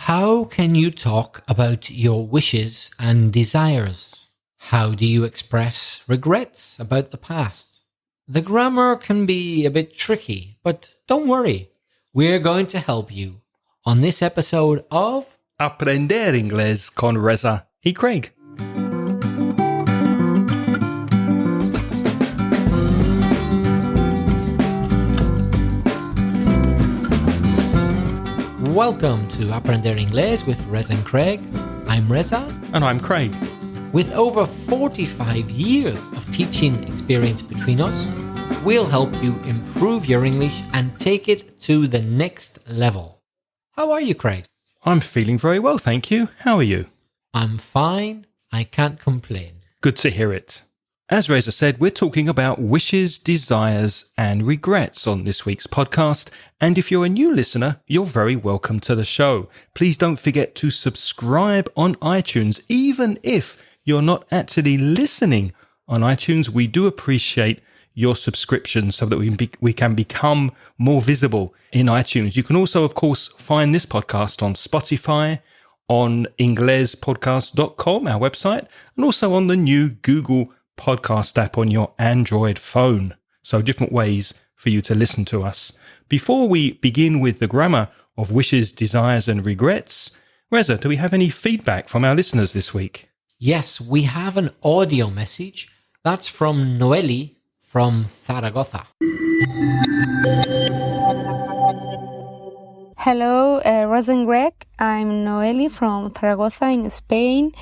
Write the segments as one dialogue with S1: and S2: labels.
S1: How can you talk about your wishes and desires? How do you express regrets about the past? The grammar can be a bit tricky, but don't worry. We're going to help you on this episode of
S2: Aprender Inglés con Reza y Craig.
S1: Welcome to Aprender Inglés with Reza and Craig. I'm Reza.
S2: And I'm Craig.
S1: With over 45 years of teaching experience between us, we'll help you improve your English and take it to the next level. How are you, Craig?
S2: I'm feeling very well, thank you. How are you?
S1: I'm fine. I can't complain.
S2: Good to hear it. As Reza said, we're talking about wishes, desires, and regrets on this week's podcast. And if you're a new listener, you're very welcome to the show. Please don't forget to subscribe on iTunes, even if you're not actually listening on iTunes. We do appreciate your subscription so that we can become more visible in iTunes. You can also, of course, find this podcast on Spotify, on inglespodcast.com, our website, and also on the new Google podcast app on your Android phone. So different ways for you to listen to us. Before we begin with the grammar of wishes, desires, and regrets, Reza, do we have any feedback from our listeners this week?
S1: Yes, we have an audio message. That's from Noeli from Zaragoza.
S3: Hello, Reza and Craig. I'm Noeli from Zaragoza in Spain.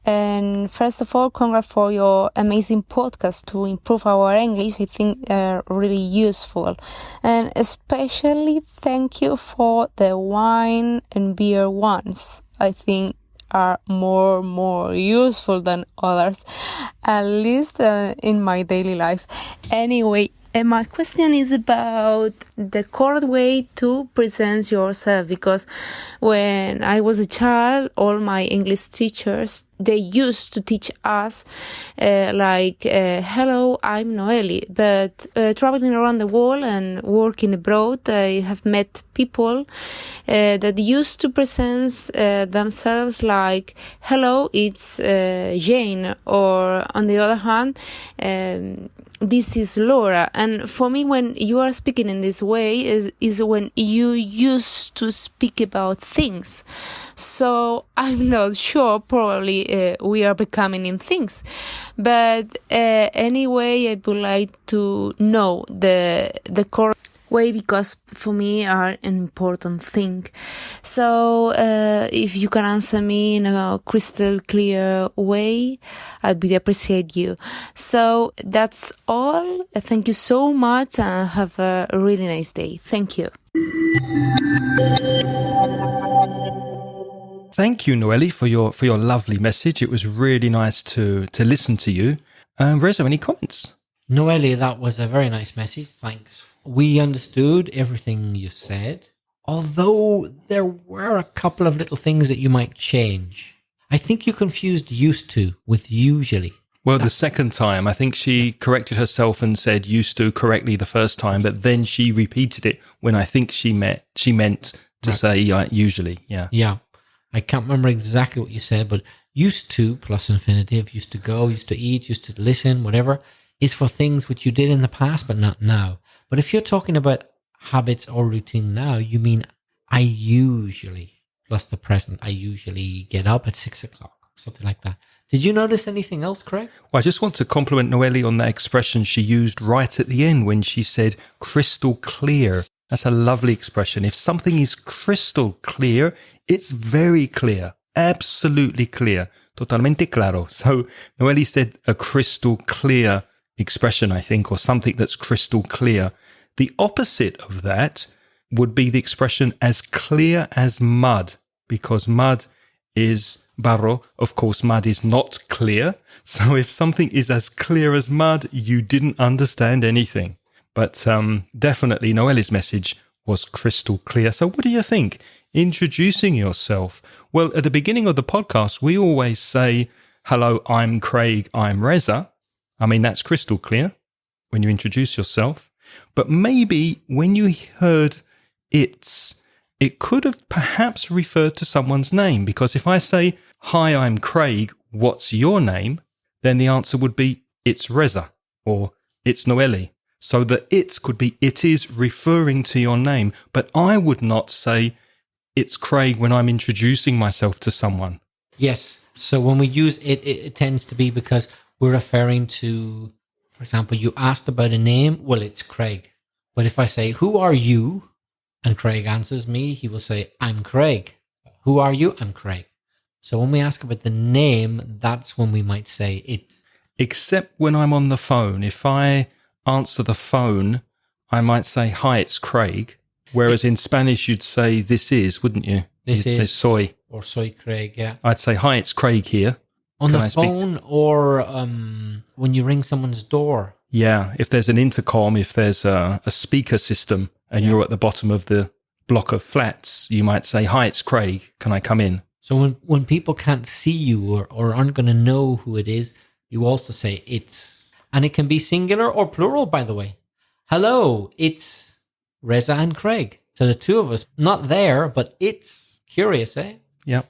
S3: And first of all, congrats for your amazing podcast to improve our English. I think really useful. And especially thank you for the wine and beer ones. I think are more useful than others, at least in my daily life. Anyway, my question is about the correct way to present yourself, because when I was a child, all my English teachers, they used to teach us hello, I'm Noeli. But traveling around the world and working abroad, I have met people that used to present themselves like, hello, it's Jane, or on the other hand, this is Laura. And for me, when you are speaking in this way is when you used to speak about things. So I'm not sure, probably we are becoming in things. But anyway, I would like to know the correct way, because for me are an important thing. So if you can answer me in a crystal clear way, I'd really appreciate you. So that's all. Thank you so much and have a really nice day. Thank you.
S2: Thank you, Noeli, for your lovely message. It was really nice to listen to you. Reza, any comments?
S1: Noeli, that was a very nice message. Thanks. We understood everything you said, although there were a couple of little things that you might change. I think you confused used to with usually.
S2: Well, the second time, I think she corrected herself and said used to correctly the first time, but then she repeated it when I think she meant to say usually. Yeah.
S1: Yeah. I can't remember exactly what you said, but used to plus infinitive, used to go, used to eat, used to listen, whatever, is for things which you did in the past, but not now. But if you're talking about habits or routine now, you mean I usually, plus the present, I usually get up at 6 o'clock, something like that. Did you notice anything else, Craig?
S2: Well, I just want to compliment Noeli on that expression she used right at the end when she said crystal clear. That's a lovely expression. If something is crystal clear, it's very clear, absolutely clear, totalmente claro. So Noeli said a crystal clear expression, I think, or something that's crystal clear. The opposite of that would be the expression as clear as mud, because mud is barro. Of course, mud is not clear. So if something is as clear as mud, you didn't understand anything. But definitely Noeli's message was crystal clear. So what do you think? Introducing yourself. Well, at the beginning of the podcast, we always say, hello, I'm Craig, I'm Reza. I mean, that's crystal clear when you introduce yourself. But maybe when you heard it's it could have perhaps referred to someone's name, because if I say, "Hi, I'm Craig, what's your name?" then the answer would be, "It's Reza," or "It's Noeli." So the "it's" could be, it is referring to your name, but I would not say, "It's Craig" when I'm introducing myself to someone.
S1: Yes. So when we use it, it tends to be because we're referring to, for example, you asked about a name. Well, it's Craig. But if I say, "Who are you?" and Craig answers me, he will say, "I'm Craig." "Who are you?" "I'm Craig." So when we ask about the name, that's when we might say it.
S2: Except when I'm on the phone. If I answer the phone, I might say, "Hi, it's Craig." Whereas in Spanish, you'd say, "This is," wouldn't you?
S1: This
S2: You'd say
S1: is.
S2: "soy."
S1: Or soy Craig, yeah.
S2: I'd say, "Hi, it's Craig here."
S1: On
S2: Can
S1: the
S2: I speak
S1: phone or when you ring someone's door.
S2: Yeah, if there's an intercom, if there's a speaker system and you're at the bottom of the block of flats, you might say, "Hi, it's Craig. Can I come in?"
S1: So when people can't see you or aren't going to know who it is, you also say it's. And it can be singular or plural, by the way. "Hello, it's Reza and Craig." So the two of us, not there, but it's. Curious, eh?
S2: Yeah.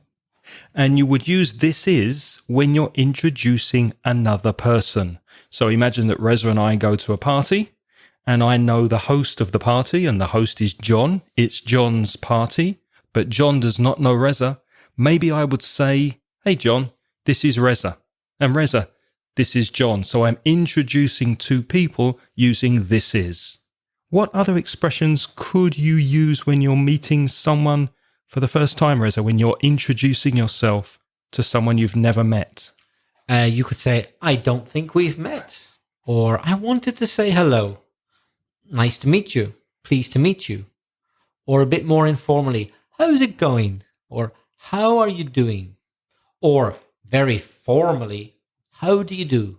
S2: And you would use "this is" when you're introducing another person. So imagine that Reza and I go to a party and I know the host of the party, and the host is John. It's John's party, but John does not know Reza. Maybe I would say, "Hey, John, this is Reza. And Reza, this is John." So I'm introducing two people using "this is." What other expressions could you use when you're meeting someone for the first time, Reza, when you're introducing yourself to someone you've never met?
S1: You could say, "I don't think we've met." Or, "I wanted to say hello. Nice to meet you. Pleased to meet you." Or a bit more informally, "How's it going?" Or, "How are you doing?" Or very formally, "How do you do?"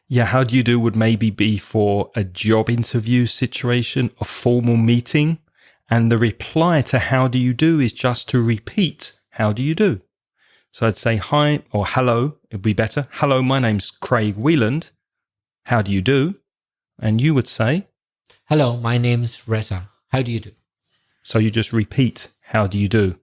S2: Yeah, "how do you do" would maybe be for a job interview situation, a formal meeting. And the reply to "how do you do" is just to repeat "how do you do." So I'd say "Hi" or "hello." It'd be better. "Hello, my name's Craig Wheeland. How do you do?" And you would say,
S1: "Hello, my name's Reza. How do you do?"
S2: so you just repeat "how do you do."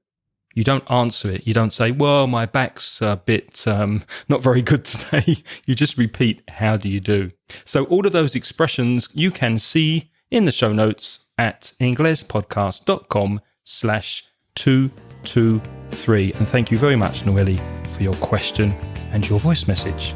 S2: You don't answer it. You don't say, "Well, my back's a bit not very good today." You just repeat "how do you do." So all of those expressions you can see in the show notes at inglespodcast.com/223. And thank you very much, Noeli, for your question and your voice message.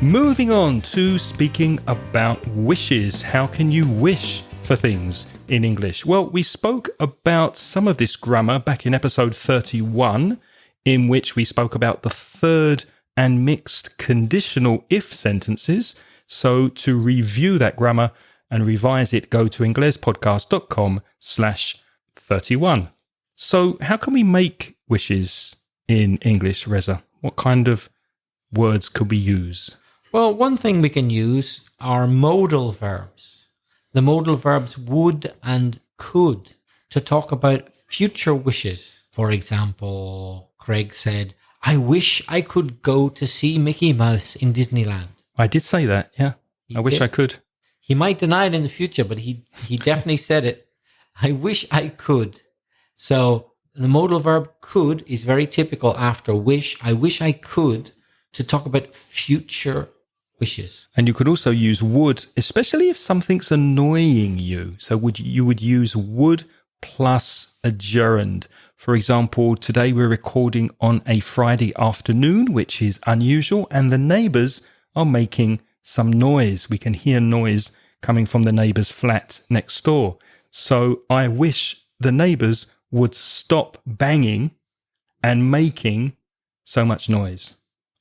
S2: Moving on to speaking about wishes. How can you wish for things in English? Well, we spoke about some of this grammar back in episode 31, in which we spoke about the third and mixed conditional if sentences. So to review that grammar and revise it, go to inglespodcast.com/31. So how can we make wishes in English, Reza? What kind of words could we use?
S1: Well, one thing we can use are modal verbs. The modal verbs would and could to talk about future wishes. For example, Craig said, "I wish I could go to see Mickey Mouse in Disneyland."
S2: I did say that, yeah. I wish I could.
S1: He might deny it in the future, but he definitely said it. "I wish I could." So the modal verb could is very typical after wish. "I wish I could" to talk about future wishes.
S2: And you could also use would, especially if something's annoying you. So you would use would plus a gerund. For example, today we're recording on a Friday afternoon, which is unusual, and the neighbours are making some noise. We can hear noise coming from the neighbour's flat next door. So I wish the neighbours would stop banging and making so much noise.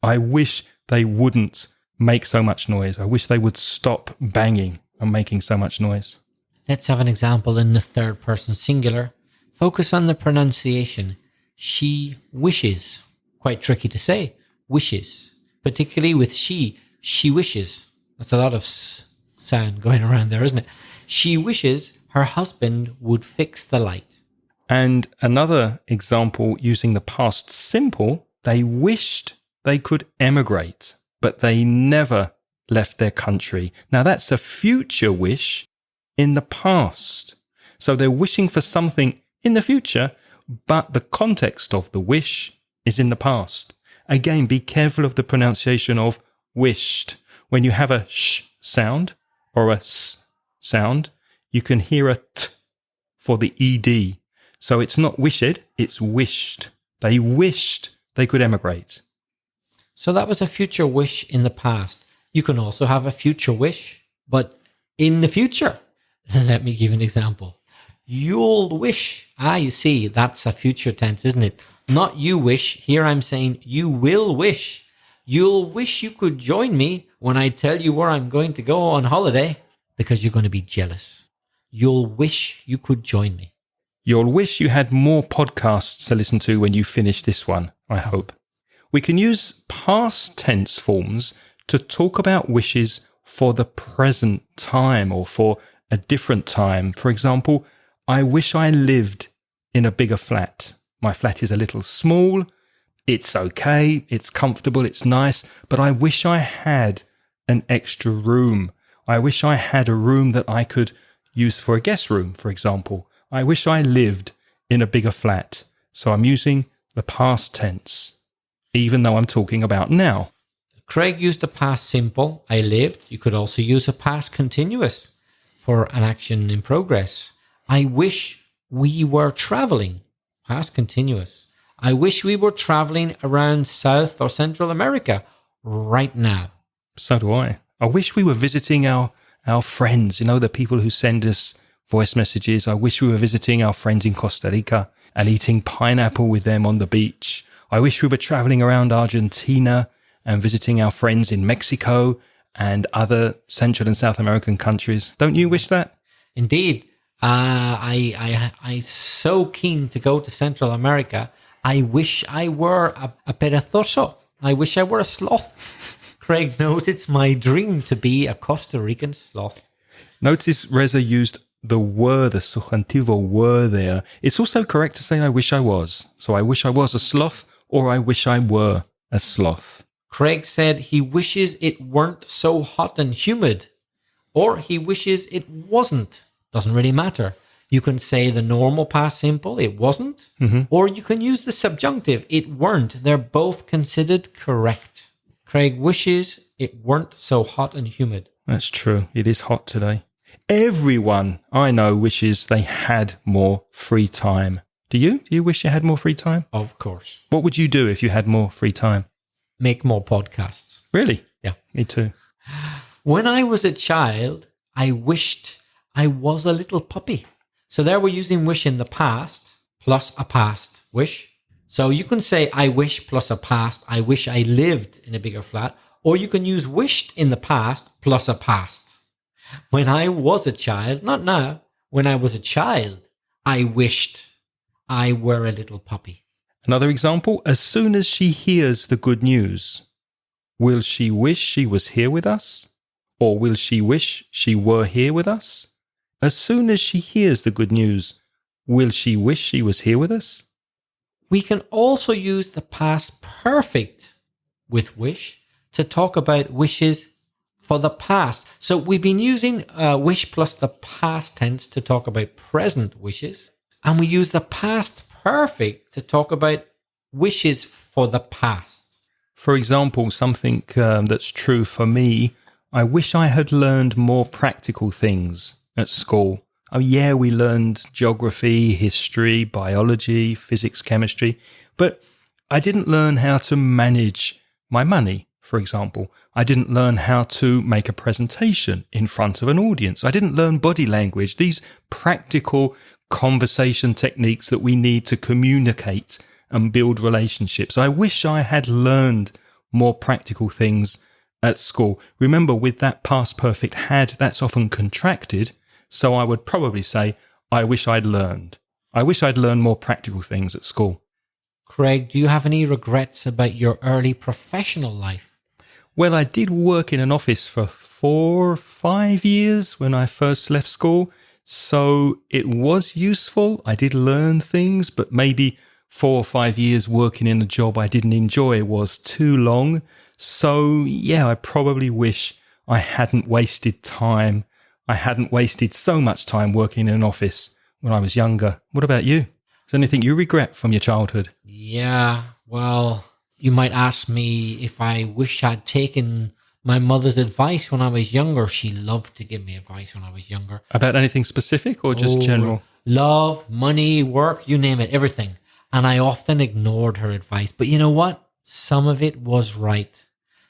S2: I wish they wouldn't make so much noise. I wish they would stop banging and making so much noise.
S1: Let's have an example in the third person singular. Focus on the pronunciation. She wishes. Quite tricky to say. Wishes. Particularly with she. She wishes. That's a lot of s sound going around there, isn't it? She wishes her husband would fix the light.
S2: And another example using the past simple, they wished they could emigrate, but they never left their country. Now that's a future wish in the past. So they're wishing for something in the future, but the context of the wish is in the past. Again, be careful of the pronunciation of wished. When you have a sh sound or a s sound, you can hear a t for the ed. So it's not wished, it's wished. They wished they could emigrate.
S1: So that was a future wish in the past. You can also have a future wish, but in the future. Let me give an example. You'll wish. You see, that's a future tense, isn't it? Not you wish. Here I'm saying you will wish. You'll wish you could join me when I tell you where I'm going to go on holiday, because you're going to be jealous. You'll wish you could join me.
S2: You'll wish you had more podcasts to listen to when you finish this one, I hope. We can use past tense forms to talk about wishes for the present time or for a different time. For example, I wish I lived in a bigger flat. My flat is a little small. It's okay. It's comfortable. It's nice. But I wish I had an extra room. I wish I had a room that I could use for a guest room, for example. I wish I lived in a bigger flat. So I'm using the past tense, even though I'm talking about now.
S1: Craig used the past simple, I lived. You could also use a past continuous for an action in progress. I wish we were traveling. Past continuous. I wish we were traveling around South or Central America right now.
S2: So do I. I wish we were visiting our friends, the people who send us voice messages. I wish we were visiting our friends in Costa Rica and eating pineapple with them on the beach. I wish we were traveling around Argentina and visiting our friends in Mexico and other Central and South American countries. Don't you wish that?
S1: Indeed. I'm so keen to go to Central America. I wish I were a perezoso. I wish I were a sloth. Craig knows it's my dream to be a Costa Rican sloth.
S2: Notice Reza used the were, the subjuntivo were there. It's also correct to say I wish I was. So I wish I was a sloth or I wish I were a sloth.
S1: Craig said he wishes it weren't so hot and humid, or he wishes it wasn't. Doesn't really matter. You can say the normal past simple, it wasn't, or you can use the subjunctive, it weren't. They're both considered correct. Craig wishes it weren't so hot and humid.
S2: That's true. It is hot today. Everyone I know wishes they had more free time. Do you? Do you wish you had more free time?
S1: Of course.
S2: What would you do if you had more free time?
S1: Make more podcasts.
S2: Really?
S1: Yeah.
S2: Me too.
S1: When I was a child, I wished I was a little puppy. So there we're using wish in the past plus a past wish. So you can say I wish plus a past. I wish I lived in a bigger flat. Or you can use wished in the past plus a past. When I was a child, not now, when I was a child, I wished I were a little puppy.
S2: Another example, as soon as she hears the good news, will she wish she was here with us? Or will she wish she were here with us? As soon as she hears the good news, will she wish she was here with us?
S1: We can also use the past perfect with wish to talk about wishes for the past. So we've been using wish plus the past tense to talk about present wishes. And we use the past perfect to talk about wishes for the past.
S2: For example, something that's true for me, I wish I had learned more practical things at school. Oh yeah, we learned geography, history, biology, physics, chemistry, but I didn't learn how to manage my money, for example. I didn't learn how to make a presentation in front of an audience. I didn't learn body language, these practical conversation techniques that we need to communicate and build relationships. I wish I had learned more practical things at school. Remember, with that past perfect had, that's often contracted. So I would probably say, I wish I'd learned. I wish I'd learned more practical things at school.
S1: Craig, do you have any regrets about your early professional life?
S2: Well, I did work in an office for 4 or 5 years when I first left school. So it was useful. I did learn things, but maybe 4 or 5 years working in a job I didn't enjoy was too long. So, yeah, I probably wish I hadn't wasted time. I hadn't wasted so much time working in an office when I was younger. What about you? Is there anything you regret from your childhood?
S1: Yeah, well, you might ask me if I wish I'd taken my mother's advice when I was younger. She loved to give me advice when I was younger.
S2: About anything specific or just general?
S1: Love, money, work, you name it, everything. And I often ignored her advice. But you know what? Some of it was right.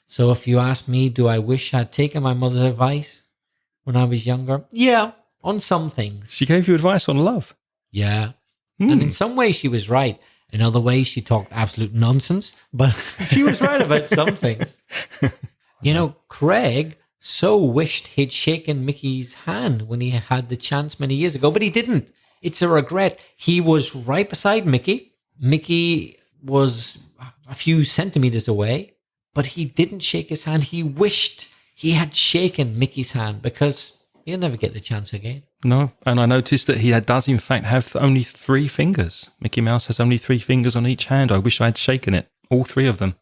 S1: So if you ask me, do I wish I'd taken my mother's advice when I was younger? Yeah, on some things.
S2: She gave you advice on love?
S1: Yeah. And in some ways she was right. In other ways she talked absolute nonsense. But she was right about some things. You know, Craig so wished he'd shaken Mickey's hand when he had the chance many years ago, but he didn't. It's a regret. He was right beside Mickey. Mickey was a few centimeters away, but he didn't shake his hand. He wished he had shaken Mickey's hand because he'll never get the chance again.
S2: No, and I noticed that he does in fact have only 3 fingers. Mickey Mouse has only 3 fingers on each hand. I wish I'd shaken it, all 3 of them.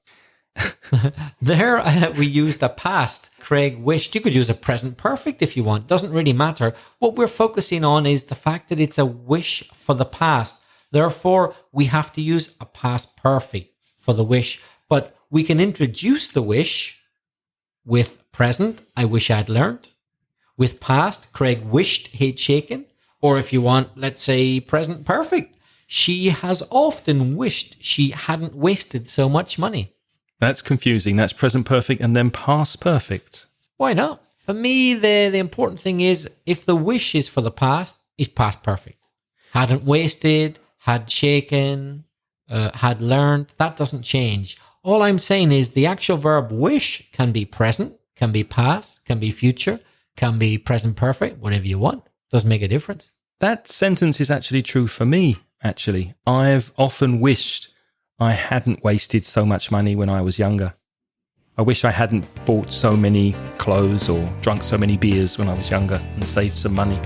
S1: There we used a past. Craig wished. You could use a present perfect if you want. Doesn't really matter. What we're focusing on is the fact that it's a wish for the past. Therefore, we have to use a past perfect for the wish. But we can introduce the wish with present, I wish I'd learned. With past, Craig wished he'd shaken. Or if you want, let's say present perfect. She has often wished she hadn't wasted so much money.
S2: That's confusing. That's present perfect and then past perfect.
S1: Why not? For me, the important thing is if the wish is for the past, it's past perfect. Hadn't wasted, had shaken, had learned. That doesn't change. All I'm saying is the actual verb wish can be present, can be past, can be future, can be present perfect, whatever you want. Doesn't make a difference.
S2: That sentence is actually true for me, actually. I've often wished I hadn't wasted so much money when I was younger. I wish I hadn't bought so many clothes or drunk so many beers when I was younger and saved some money.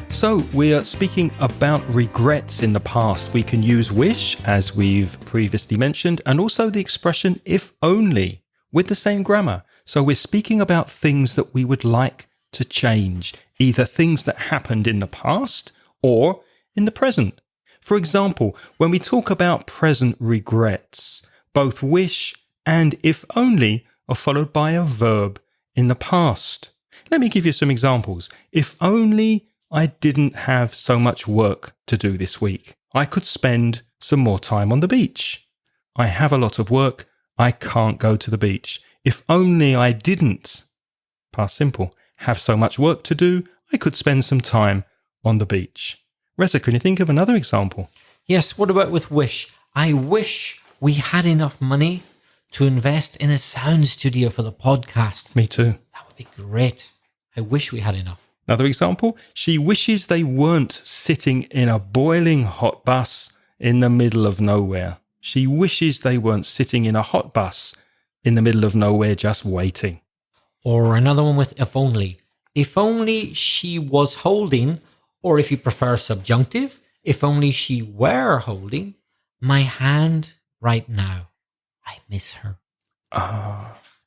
S2: So we are speaking about regrets in the past. We can use wish, as we've previously mentioned, and also the expression if only with the same grammar. So we're speaking about things that we would like to change, either things that happened in the past or in the present. For example, when we talk about present regrets, both wish and if only are followed by a verb in the past. Let me give you some examples. If only I didn't have so much work to do this week. I could spend some more time on the beach. I have a lot of work. I can't go to the beach. If only I didn't, past simple, have so much work to do, I could spend some time on the beach. Reza, can you think of another example?
S1: Yes, what about with wish? I wish we had enough money to invest in a sound studio for the podcast.
S2: Me too.
S1: That would be great. I wish we had enough.
S2: Another example, she wishes they weren't sitting in a boiling hot bus in the middle of nowhere. She wishes they weren't sitting in a hot bus in the middle of nowhere just waiting.
S1: Or another one with if only. If only she was holding, or if you prefer subjunctive, if only she were holding my hand right now. I miss her.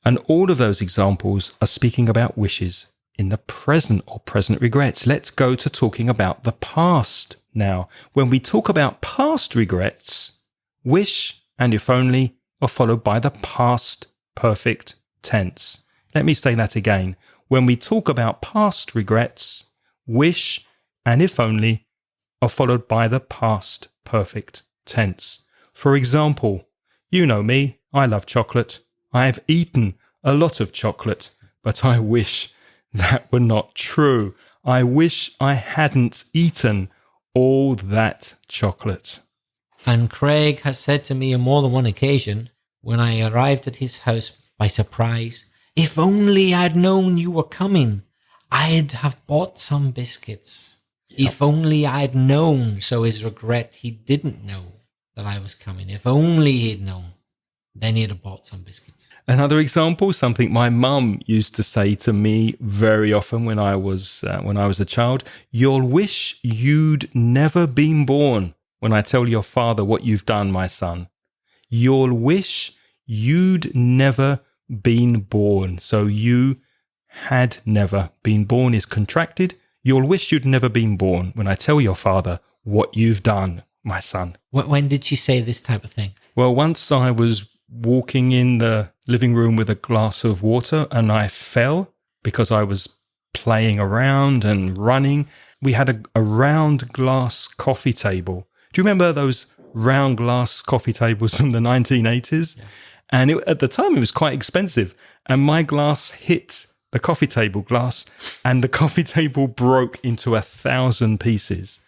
S2: And all of those examples are speaking about wishes in the present or present regrets. Let's go to talking about the past now. When we talk about past regrets, wish and if only are followed by the past perfect tense. Let me say that again. When we talk about past regrets, wish and if only are followed by the past perfect tense. For example, you know me, I love chocolate. I have eaten a lot of chocolate, but I wish that were not true. I wish I hadn't eaten all that chocolate.
S1: And Craig has said to me on more than one occasion, when I arrived at his house by surprise, if only I'd known you were coming, I'd have bought some biscuits. Yep. If only I'd known, so his regret, he didn't know that I was coming. If only he'd known. then you'd have bought some biscuits.
S2: Another example, something my mum used to say to me very often when I was a child: "You'll wish you'd never been born when I tell your father what you've done, my son. You'll wish you'd never been born." So you had never been born is contracted. You'll wish you'd never been born when I tell your father what you've done, my son.
S1: When did she say this type of thing?
S2: Well, once I was walking in the living room with a glass of water and I fell because I was playing around and running. We had a round glass coffee table. Do you remember those round glass coffee tables from the 1980s? Yeah. And at the time, it was quite expensive. And my glass hit the coffee table glass, and the coffee table broke into 1,000 pieces.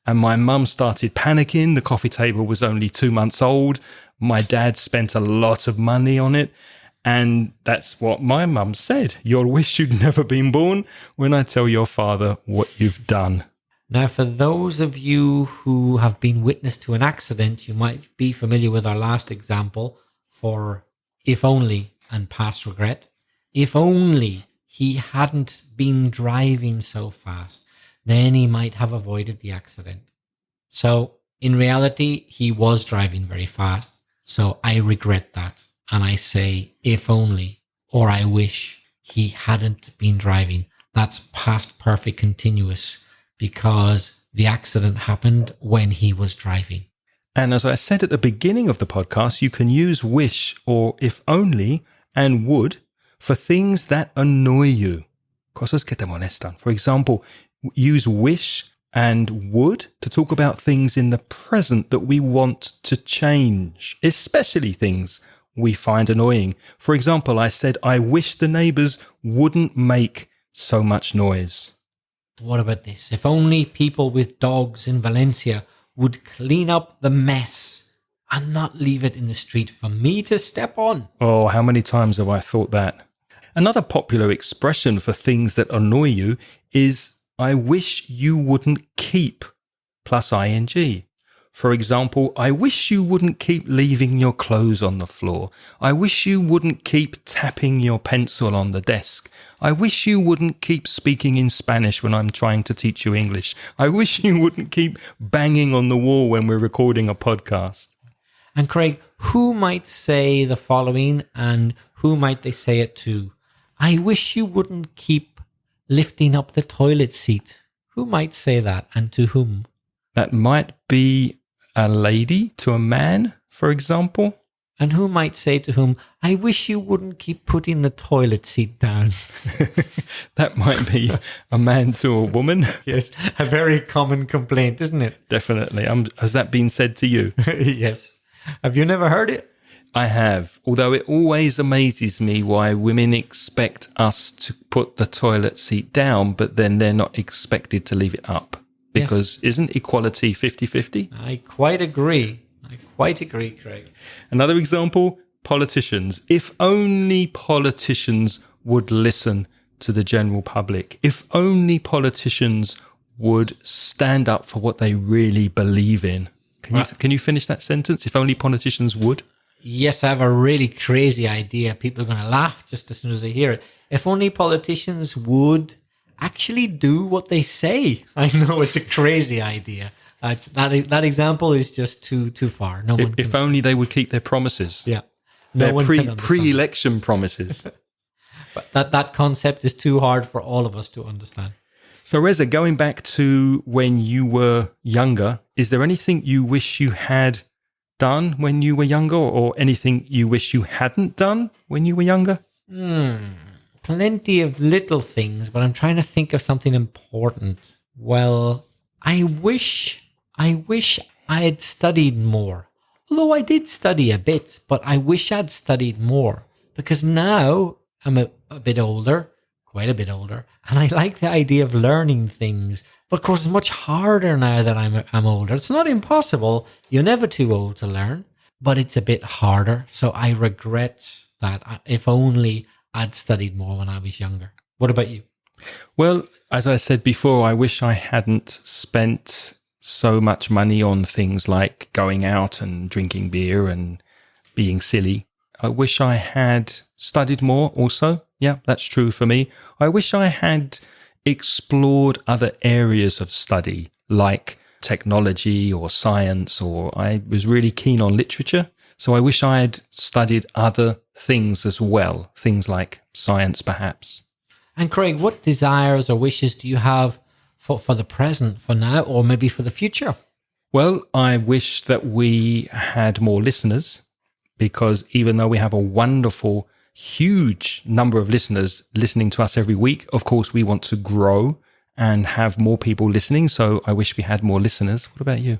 S2: And my mum started panicking. The coffee table was only 2 months old. My dad spent a lot of money on it. And that's what my mum said. "You'll wish you'd never been born when I tell your father what you've done."
S1: Now, for those of you who have been witness to an accident, you might be familiar with our last example for if only and past regret. If only he hadn't been driving so fast, then he might have avoided the accident. So in reality, he was driving very fast. So I regret that. And I say, if only, or I wish he hadn't been driving. That's past perfect continuous because the accident happened when he was driving.
S2: And as I said at the beginning of the podcast, you can use wish or if only and would for things that annoy you. Cosas que te molestan. For example, use wish and would to talk about things in the present that we want to change, especially things we find annoying. For example, I said, "I wish the neighbors wouldn't make so much noise."
S1: What about this? If only people with dogs in Valencia would clean up the mess and not leave it in the street for me to step on.
S2: Oh, how many times have I thought that? Another popular expression for things that annoy you is, "I wish you wouldn't keep," plus ing. For example, "I wish you wouldn't keep leaving your clothes on the floor. I wish you wouldn't keep tapping your pencil on the desk. I wish you wouldn't keep speaking in Spanish when I'm trying to teach you English. I wish you wouldn't keep banging on the wall when we're recording a podcast."
S1: And Craig, who might say the following and who might they say it to? "I wish you wouldn't keep lifting up the toilet seat." Who might say that and to whom?
S2: That might be a lady to a man, for example.
S1: And who might say to whom, "I wish you wouldn't keep putting the toilet seat down."
S2: That might be a man to a woman.
S1: Yes, a very common complaint, isn't it?
S2: Definitely. Has that been said to you?
S1: Yes. Have you never heard it?
S2: I have, although it always amazes me why women expect us to put the toilet seat down, but then they're not expected to leave it up. Because Isn't equality 50-50?
S1: I quite agree, Craig.
S2: Another example, politicians. If only politicians would listen to the general public. If only politicians would stand up for what they really believe in. Can you finish that sentence? If only politicians would?
S1: Yes, I have a really crazy idea. People are going to laugh just as soon as they hear it. If only politicians would actually do what they say. I know it's a crazy idea. That example is just too far. No one.
S2: If only they would keep their promises.
S1: Yeah,
S2: their pre-election promises.
S1: But that concept is too hard for all of us to understand.
S2: So Reza, going back to when you were younger, is there anything you wish you had done when you were younger, or anything you wish you hadn't done when you were younger?
S1: Plenty of little things, but I'm trying to think of something important. Well, I wish I had studied more. Although I did study a bit, but I wish I'd studied more. Because now I'm a bit older, quite a bit older, and I like the idea of learning things. But of course, it's much harder now that I'm older. It's not impossible. You're never too old to learn, but it's a bit harder. So I regret that. If only I'd studied more when I was younger. What about you?
S2: Well, as I said before, I wish I hadn't spent so much money on things like going out and drinking beer and being silly. I wish I had studied more also. Yeah, that's true for me. I wish I had explored other areas of study like technology or science, or I was really keen on literature. So I wish I had studied other things as well, things like science perhaps.
S1: And Craig, what desires or wishes do you have for the present, for now, or maybe for the future?
S2: Well, I wish that we had more listeners, because even though we have a wonderful, huge number of listeners listening to us every week, of course, we want to grow and have more people listening. So I wish we had more listeners. What about you?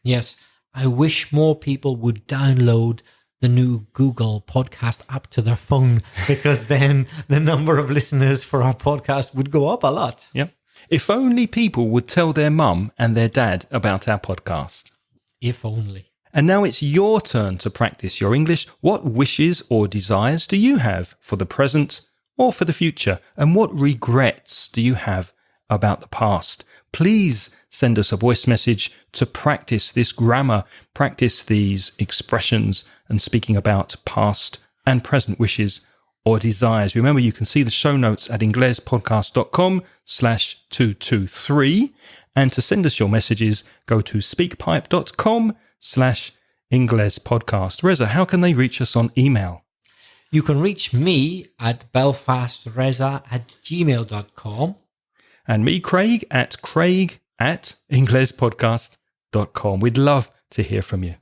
S1: Yes, I wish more people would download the new Google podcast app to their phone, because then the number of listeners for our podcast would go up a lot.
S2: Yep. If only people would tell their mum and their dad about our podcast.
S1: If only.
S2: And now it's your turn to practice your English. What wishes or desires do you have for the present or for the future? And what regrets do you have about the past? Please send us a voice message to practice this grammar, practice these expressions and speaking about past and present wishes or desires. Remember, you can see the show notes at inglespodcast.com/223. And to send us your messages, go to speakpipe.com/inglespodcast. Reza, how can they reach us on email?
S1: You can reach me at belfastreza@gmail.com.
S2: And me, Craig, at craig@inglespodcast.com. We'd love to hear from you.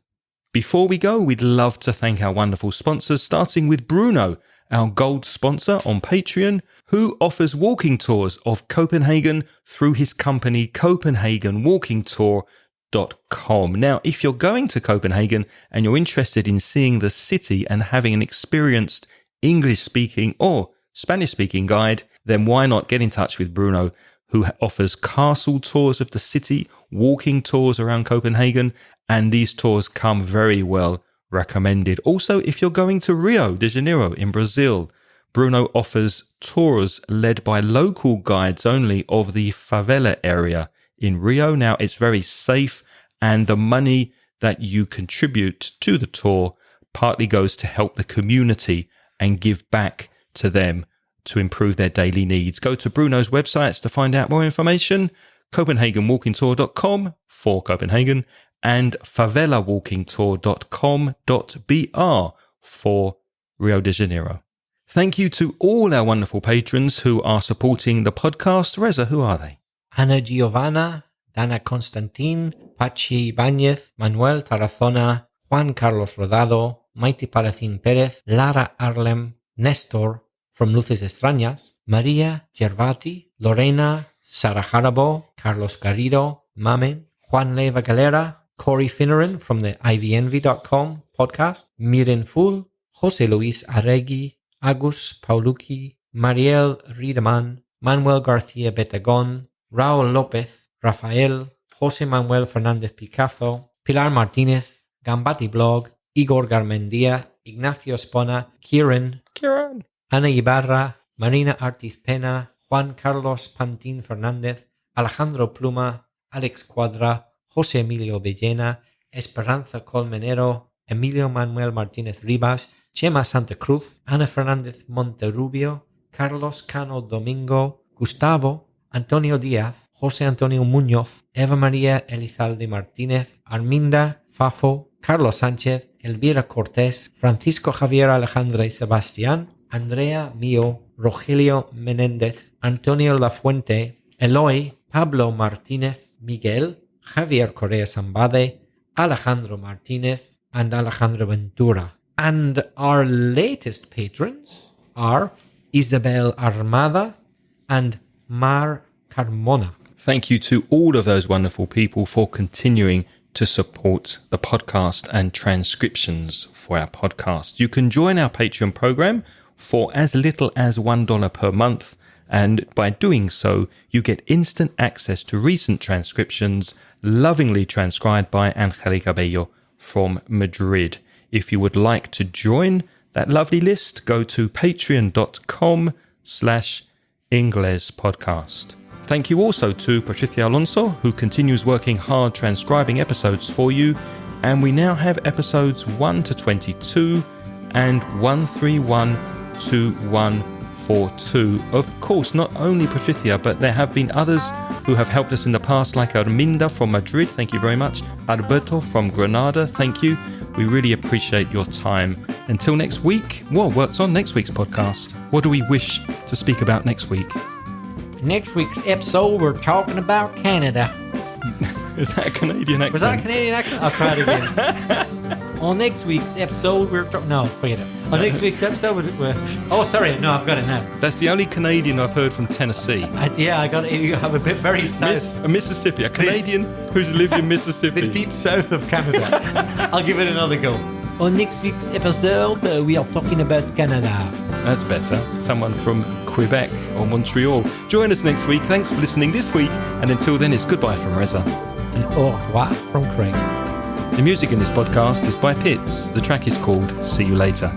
S2: Before we go, we'd love to thank our wonderful sponsors, starting with Bruno, our gold sponsor on Patreon, who offers walking tours of Copenhagen through his company, CopenhagenWalkingTour.com. Now, if you're going to Copenhagen and you're interested in seeing the city and having an experienced English-speaking or Spanish-speaking guide, then why not get in touch with Bruno, who offers castle tours of the city, walking tours around Copenhagen, and these tours come very well recommended. Also, if you're going to Rio de Janeiro in Brazil, Bruno offers tours led by local guides only of the favela area in Rio. Now, it's very safe, and the money that you contribute to the tour partly goes to help the community and give back to them to improve their daily needs. Go to Bruno's websites to find out more information, CopenhagenWalkingTour.com for Copenhagen and favelawalkingtour.com.br for Rio de Janeiro. Thank you to all our wonderful patrons who are supporting the podcast. Reza, who are they?
S1: Ana Giovanna, Dana Constantin, Pachi Ibáñez, Manuel Tarazona, Juan Carlos Rodado, Maite Palacín Pérez, Lara Arlem, Néstor, from Luces Extrañas, María Gervati, Lorena, Sara Jarabo, Carlos Garrido, Mamen, Juan Leva Galera, Corey Finneran from the ivenvy.com podcast, Miren Full, José Luis Arregui, Agus Paulucci, Mariel Riedemann, Manuel García Betagón, Raúl López, Rafael, José Manuel Fernández Picazo, Pilar Martínez, Gambati Blog, Igor Garmendia, Ignacio Espona, Kieran, Ana Ibarra, Marina Artiz Pena, Juan Carlos Pantín Fernández, Alejandro Pluma, Alex Cuadra, José Emilio Villena, Esperanza Colmenero, Emilio Manuel Martínez Rivas, Chema Santa Cruz, Ana Fernández Monterrubio, Carlos Cano Domingo, Gustavo, Antonio Díaz, José Antonio Muñoz, Eva María Elizalde Martínez, Arminda Fafo, Carlos Sánchez, Elvira Cortés, Francisco Javier Alejandra y Sebastián, Andrea Mío, Rogelio Menéndez, Antonio Lafuente, Eloy, Pablo Martínez, Miguel, Javier Correa Zambade, Alejandro Martínez, and Alejandro Ventura. And our latest patrons are Isabel Armada and Mar Carmona.
S2: Thank you to all of those wonderful people for continuing to support the podcast and transcriptions for our podcast. You can join our Patreon program for as little as $1 per month, and by doing so, you get instant access to recent transcriptions lovingly transcribed by Angelica Bello from Madrid. If you would like to join that lovely list, go to patreon.com/inglespodcast. Thank you also to Patricia Alonso, who continues working hard transcribing episodes for you. And we now have episodes 1 to 22 and 1312142. Of course, not only Patricia, but there have been others who have helped us in the past, like Arminda from Madrid, thank you very much. Alberto from Granada, thank you. We really appreciate your time. Until next week, well, what's on next week's podcast? What do we wish to speak about next week?
S1: Next week's episode, we're talking about Canada.
S2: Is that a Canadian accent?
S1: Was that a Canadian accent? I'll try it again. On next week's episode, no, forget it. On next week's episode, oh, sorry, no, I've got it now.
S2: That's the only Canadian I've heard from Tennessee.
S1: I got it. You have a bit very south.
S2: Mississippi, a Canadian who's lived in Mississippi.
S1: The deep south of Canada. I'll give it another go. On next week's episode, we are talking about Canada.
S2: That's better. Someone from Quebec or Montreal. Join us next week. Thanks for listening this week. And until then, it's goodbye from Reza.
S1: And au revoir from Craig.
S2: The music in this podcast is by Pitts. The track is called See You Later.